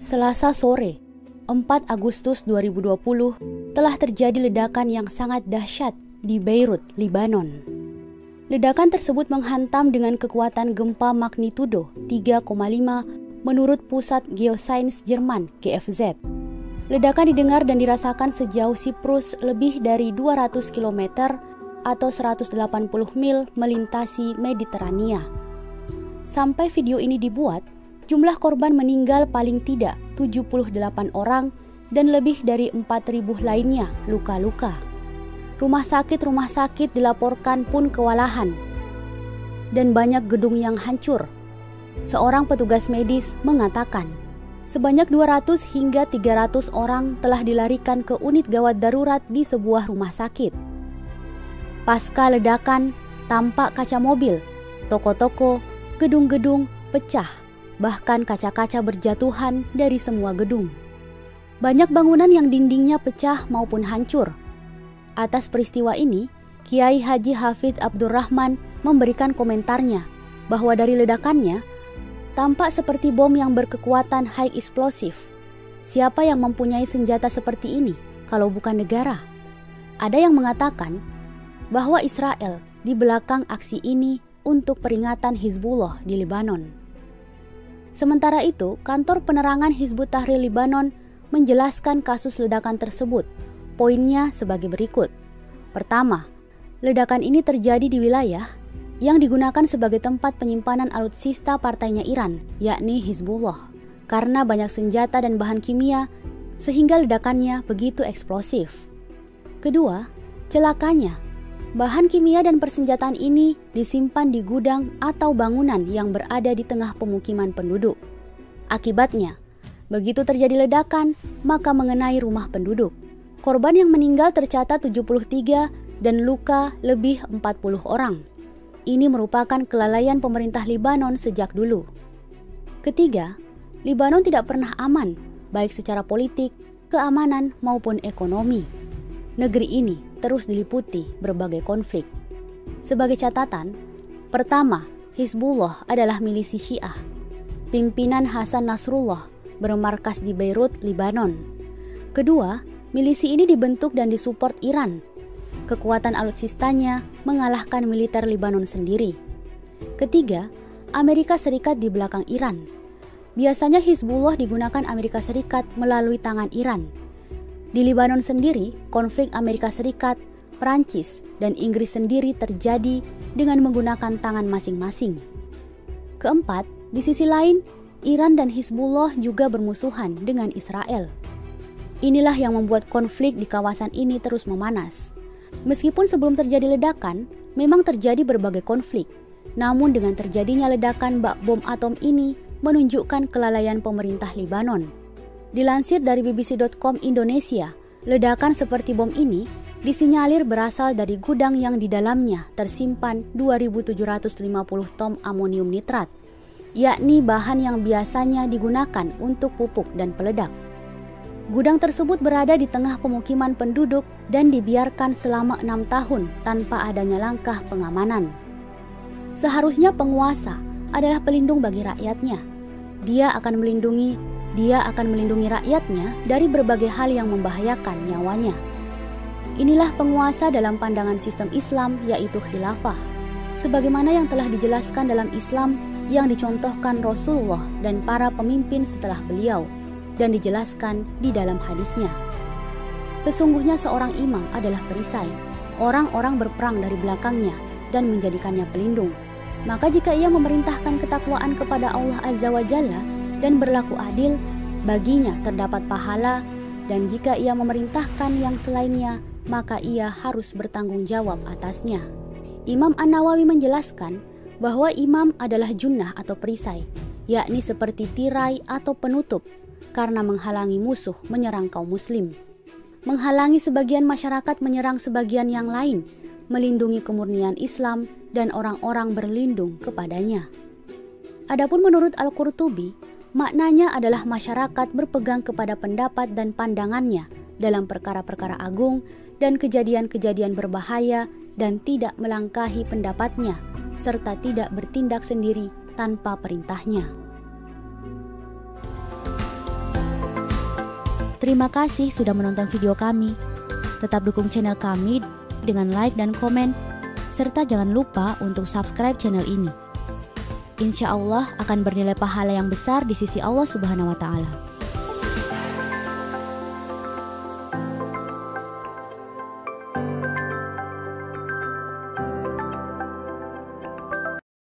Selasa sore, 4 Agustus 2020, telah terjadi ledakan yang sangat dahsyat di Beirut, Lebanon. Ledakan tersebut menghantam dengan kekuatan gempa magnitudo 3,5 menurut Pusat Geosains Jerman (GFZ). Ledakan didengar dan dirasakan sejauh Siprus lebih dari 200 km atau 180 mil melintasi Mediterania. Sampai video ini dibuat, jumlah korban meninggal paling tidak 78 orang dan lebih dari 4.000 lainnya luka-luka. Rumah sakit dilaporkan pun kewalahan dan banyak gedung yang hancur. Seorang petugas medis mengatakan, sebanyak 200 hingga 300 orang telah dilarikan ke unit gawat darurat di sebuah rumah sakit. Pasca ledakan, tampak kaca mobil, toko-toko, gedung-gedung pecah, bahkan kaca-kaca berjatuhan dari semua gedung. Banyak bangunan yang dindingnya pecah maupun hancur. Atas peristiwa ini, Kiai Haji Hafidz Abdurrahman memberikan komentarnya bahwa dari ledakannya tampak seperti bom yang berkekuatan high explosive. Siapa yang mempunyai senjata seperti ini kalau bukan negara? Ada yang mengatakan bahwa Israel di belakang aksi ini untuk peringatan Hizbullah di Lebanon. Sementara itu, kantor penerangan Hizbut Tahrir Lebanon menjelaskan kasus ledakan tersebut. Poinnya sebagai berikut. Pertama, ledakan ini terjadi di wilayah yang digunakan sebagai tempat penyimpanan alutsista partainya Iran, yakni Hizbullah, karena banyak senjata dan bahan kimia sehingga ledakannya begitu eksplosif. Kedua, celakanya, bahan kimia dan persenjataan ini disimpan di gudang atau bangunan yang berada di tengah pemukiman penduduk. Akibatnya, begitu terjadi ledakan, maka mengenai rumah penduduk. Korban yang meninggal tercatat 73 dan luka lebih 40 orang. Ini merupakan kelalaian pemerintah Lebanon sejak dulu. Ketiga, Lebanon tidak pernah aman, baik secara politik, keamanan maupun ekonomi. Negeri ini terus diliputi berbagai konflik. Sebagai catatan, pertama, Hizbullah adalah milisi Syiah. Pimpinan Hasan Nasrullah bermarkas di Beirut, Lebanon. Kedua, milisi ini dibentuk dan disupport Iran. Kekuatan alutsistanya mengalahkan militer Lebanon sendiri. Ketiga, Amerika Serikat di belakang Iran. Biasanya Hizbullah digunakan Amerika Serikat melalui tangan Iran. Di Lebanon sendiri, konflik Amerika Serikat, Perancis, dan Inggris sendiri terjadi dengan menggunakan tangan masing-masing. Keempat, di sisi lain, Iran dan Hizbullah juga bermusuhan dengan Israel. Inilah yang membuat konflik di kawasan ini terus memanas. Meskipun sebelum terjadi ledakan, memang terjadi berbagai konflik. Namun dengan terjadinya ledakan bak bom atom ini menunjukkan kelalaian pemerintah Lebanon. Dilansir dari BBC.com Indonesia, ledakan seperti bom ini disinyalir berasal dari gudang yang di dalamnya tersimpan 2.750 ton amonium nitrat, yakni bahan yang biasanya digunakan untuk pupuk dan peledak. Gudang tersebut berada di tengah pemukiman penduduk dan dibiarkan selama 6 tahun tanpa adanya langkah pengamanan. Seharusnya penguasa adalah pelindung bagi rakyatnya. Dia akan melindungi rakyatnya dari berbagai hal yang membahayakan nyawanya. Inilah penguasa dalam pandangan sistem Islam, yaitu khilafah, sebagaimana yang telah dijelaskan dalam Islam yang dicontohkan Rasulullah dan para pemimpin setelah beliau, dan dijelaskan di dalam hadisnya. Sesungguhnya seorang imam adalah perisai. Orang-orang berperang dari belakangnya dan menjadikannya pelindung. Maka jika ia memerintahkan ketakwaan kepada Allah Azza wa Jalla dan berlaku adil, baginya terdapat pahala, dan jika ia memerintahkan yang selainnya, maka ia harus bertanggung jawab atasnya. Imam An-Nawawi menjelaskan bahwa imam adalah junnah atau perisai, yakni seperti tirai atau penutup, karena menghalangi musuh menyerang kaum muslim, menghalangi sebagian masyarakat menyerang sebagian yang lain, melindungi kemurnian Islam dan orang-orang berlindung kepadanya. Adapun menurut Al-Qurtubi, maknanya adalah masyarakat berpegang kepada pendapat dan pandangannya dalam perkara-perkara agung dan kejadian-kejadian berbahaya dan tidak melangkahi pendapatnya, serta tidak bertindak sendiri tanpa perintahnya. Terima kasih sudah menonton video kami. Tetap dukung channel kami dengan like dan komen, serta jangan lupa untuk subscribe channel ini. Insya Allah akan bernilai pahala yang besar di sisi Allah Subhanahu wa Ta'ala.